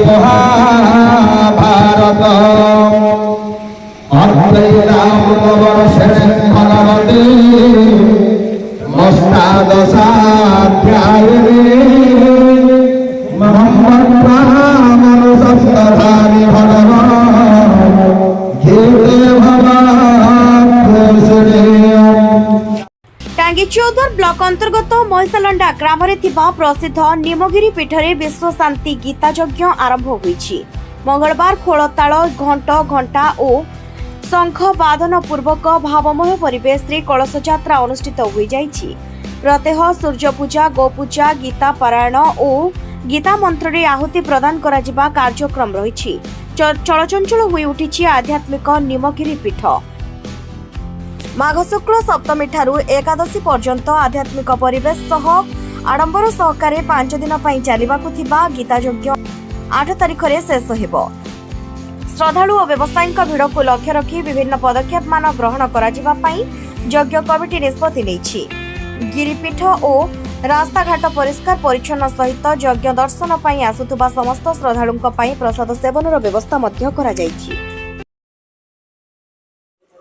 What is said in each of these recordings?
Mahabharata Ram মস্তাদশাধ্যায় Mohammad Ramon সপ্তধারী ভগবান গীতে टांगी चौधर ब्लॉक अंतर्गत महिषालंडा ग्राम प्रसिद्ध निमगिरी पीठरे विश्व शांति गीता यज्ञ आरंभ होईछि। मंगलवार खोलताल घंट घंटा और शंख बादन पूर्वक भावमय परिवेश रे कलश यात्रा अनुष्ठित होई जाइछि। प्रत्यह सूर्य पूजा गोपूजा गीता पारायण और गीता मंत्र रे आहुति प्रदान कराजिबा कार्यक्रम रहिछि। चलचंचल होई उठिछि आध्यात्मिक निमगिरी पीठ। माघ शुक्ल सप्तमी ठारू एकादशी पर्यंत आध्यात्मिक परिवेश सह आडंबर सहकारे 5 दिन पई चलिबाकु थिबा गीता यज्ञ 8 तारिख रे शेष हेबो। श्रद्धालु और व्यवसायी भिड़ को लक्ष्य रखी विभिन्न पदक्षेप मान ग्रहण कराजिबा पई यज्ञ कमिटी निष्पत्ति नेछि। गिरिपीठ और रास्ताघाट परिष्कार परिच्छन्न सहित यज्ञ दर्शन पई आसुथुबा समस्त श्रद्धालुंक पई प्रसाद सेवनर व्यवस्था मध्य करा जाइछि।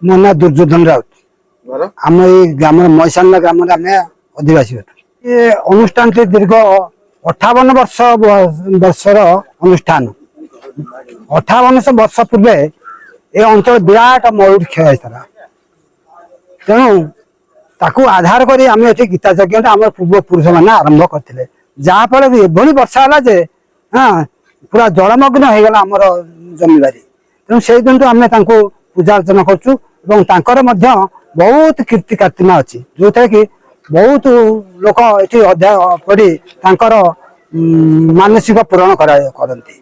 मोना दुर्योधन राउत आम ग्राम महिषालंडा ग्राम अधिवासी ये अनुष्ठान दीर्घ 58 वर्षर अनुष्ठान 58 वर्ष पूर्वे ये अंचल विराट मयूर क्षय होता तेणु ताकू आधार कर गीता यज्ञ आम पूर्व पुरुष मैंने आरंभ करते जहाँफल एभली वर्षा है जे हाँ पूरा जलमग्न हो गला आमर जमीबारी तेणु से दिन आम पूजा अर्चना करूँ बहुत कीर्ति कार्तिमा अच्छी जो थे कि बहुत लोक ये अध्याय पढ़ी मानसिक पूरण करती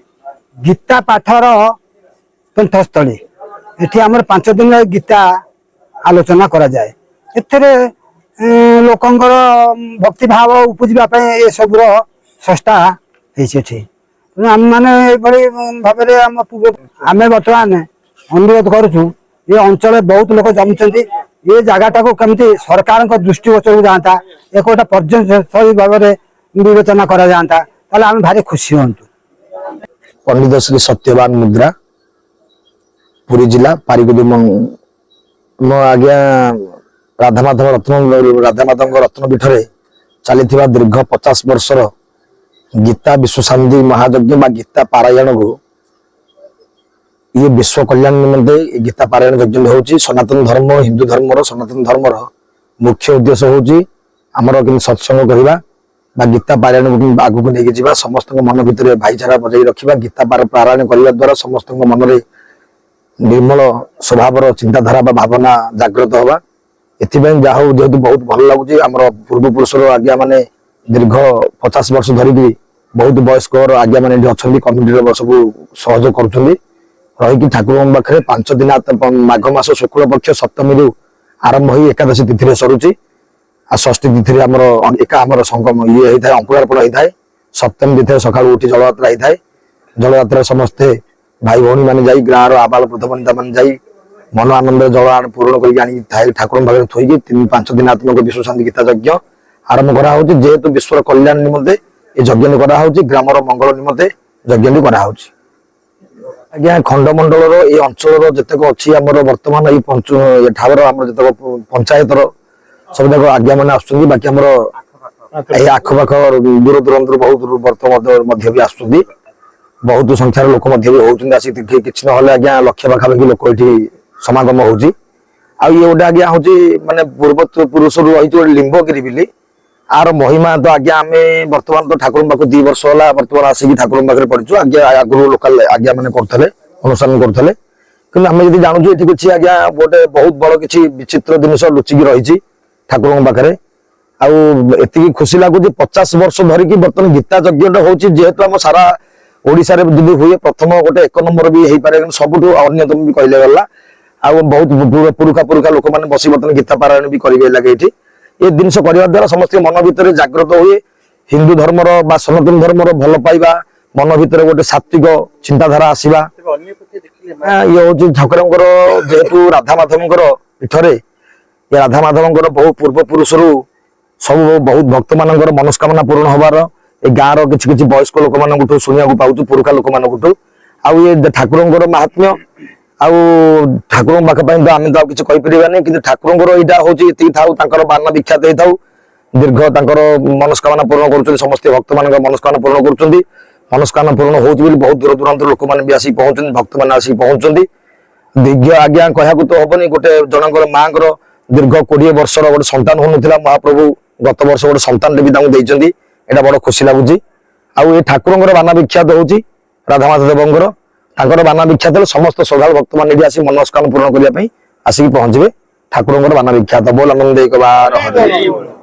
गीता पाठर कंठस्थली ये आम 5 दिन गीता आलोचना करा जाए एथिरे लोकंकर भक्ति भाव उपजापी ये सबूर संस्था आम मैंने भाव आम बर्तमान अनुरोध करुचु ये अंचल बहुत लोग जमुंट ये जगटा को कमी सरकार दृष्टिगोचर जाता एक गोटे पर्यटन भाव में विवेचना करा जाता आम भारी खुशी हूँ। पंडित श्री सत्यवान मुद्रा पुरी जिला पारिगुड़ी आज्ञा राधामाधव रत्न पीठ चली दीर्घ 50 वर्षर गीता विश्व शांति महायज्ञ गीता पारायण को ये विश्व कल्याण निमंते गीता पारायण यज्ञ होची। सनातन धर्म हिंदू धर्म सनातन धर्म मुख्य उद्देश्य होची आमर कि सत्संग करवा गीता पारायण आगु को लेके जावा समस्त मन भितर भाईचारा बजाई रखा गीता पारायण करने द्वारा समस्त मन में निर्मल स्वभाव चिंताधारा भावना जागृत हवा एथिबें जा हो जेहेतु बहुत भल लगुच आमर पूर्व पुरुषर आज्ञा माने दीर्घ 50 वर्ष धरिकी बहुत वयस्क आज्ञा माने अच्छा कमिटी सब सहयोग कर रही ठाकुर पाखे 5 दिन माघ मास शुक्ल पक्ष सप्तमी रु आरंभ हो एकादशी तिथि सरुची आ षष्ठी तिथि आमर संगम ये होता है अंकुरार्पण होता है। सप्तमी तिथि सका उठी जलयात्रा होता है। जलयात्रा समस्ते भाई भौणी मैंने जाई गाँव आबाल वृद्धवनिता मैंने जाई मन आनंद जल पूरण कर ठाकुर पाखे थोक 3-5 दिनात्मक विश्व शांति गीता यज्ञ आरंभ करा जेहेतु विश्वर कल्याण निमंते ये यज्ञ करा ग्रामर मंगल निमंते यज्ञ करा आज्ञा खंडमंडल ये अंचल जितक अच्छी आम बर्तमान ये ठावर आम जितक पंचायतर सब जाक आज्ञा मैंने आसुँच बाकी आम आखपाख दूर दूरांतर बहुत भी आसुँच बहुत संख्यार लोक होती आसिक किसी ना आज्ञा लक्ष्य पाखापाखि लोक ये समागम हो ये गोटे आज्ञा हूँ मानने पूर्व पुरुष रही लिंबगिरी बिली आर महिमा तो आज्ञा आम बर्तमान तो ठाकुर पाक 2 वर्ष है बर्तमान आसिक ठाकुर पाखे पढ़ु आज्ञा आगुरी लोकाल आज्ञा मैंने करते अनुष्ठान करते कि आम जी जानूँ ये किसी आज्ञा गोटे बहुत बड़ किसी विचित्र जिनस लुचिकी रही ठाकुर पाखे आती खुशी लगुच 50 वर्ष धरिकी बर्तमान गीता यज्ञ हो जेहेतु आम सारा ओडिशा रे जदि हुए प्रथम गोटे 1 नंबर भी हो पारे सबुठ अन्यतम भी कहले गला आ बहुत पुरुखा पुरुखा लोक मैंने बसी बर्तमान गीता पारायण भी करेंगे लगे ये जिन करने द्वारा समस्त मन भितर जागृत हुए हिंदू धर्म सनातन धर्म भल पाइबा मन भितर गोटे सात्विक चिंताधारा आसवा ये हूँ ठाकुर जेहेतु राधामाधव पीठरे ये राधामाधव बहु पूर्व पुरुष सब बहुत भक्त मान मनस्कामना पूर्ण हबार ए गाँव किसी किसी वयस्क लोक मानू शुणा पाऊँ पुरुखा लोक मानू आउ ये ठाकुर महात्म्य आउ ठाकुर पाखपाई तो आम तो किसी कहीपरानी कि ठाकुर यहाँ हूँ थाऊ बाना विख्यात होता दीर्घ मनस्कामना पूर्ण कर समस्त भक्त मान मनस्कामना पूर्ण कर मनस्कामना पूर्ण हो बहुत दूर दूरांत लोक मैंने आसिक पहुंचते भक्त मैंने आसिक पहुंचती दीर्घ आज्ञा कहया तो हबनी गोटे जनकर माँ दीर्घ 20 वर्ष गोटे संतान हो महाप्रभु गत वर्ष गोटे संतान भी देती एटा बड़ खुशी लगुच आउ ठाकुर बाना विख्यात हूँ राधामाधव देवंर बाना विख्यात समस्त श्रद्धा भक्त मैंने आसिक मनस्कामना पूर्ण करने आसिक पहुंचे ठाकुर बाना विख्यात बोल आनंद एक बार